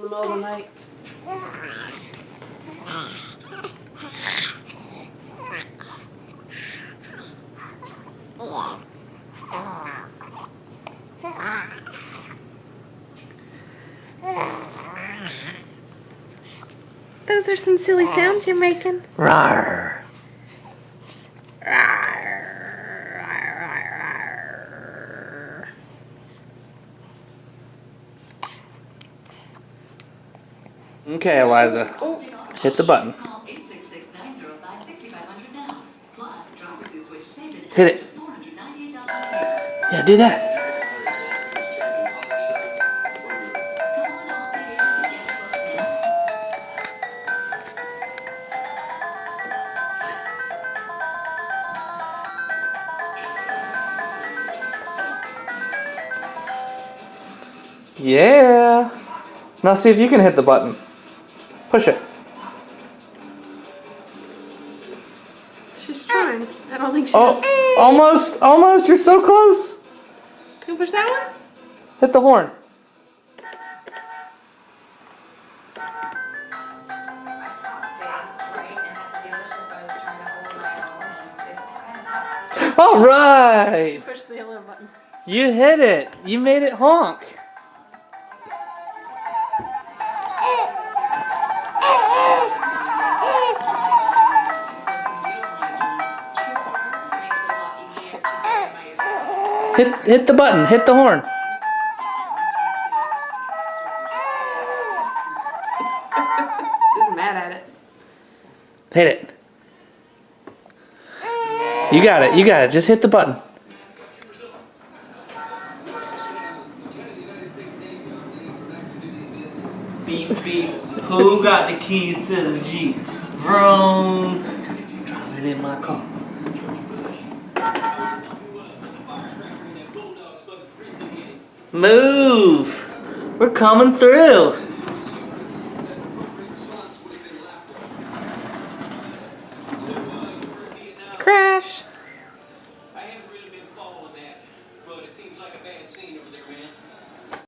in the middle of the night. Those are some silly sounds you're making. Rawr. Okay, Eliza. Hit the button. Hit it. Yeah, do that. Yeah. Now see if you can hit the button. Push it. She's trying. I don't think she Oh, does. almost. You're so close. Can you push that one? Hit the horn. All right. Push the yellow button. You hit it. You made it honk. Hit the button. Hit the horn. She's mad at it. Hit it. You got it. You got it. Just hit the button. Beep beep. Who got the keys to the Jeep? Vroom. Driving in my car. Move. We're coming through.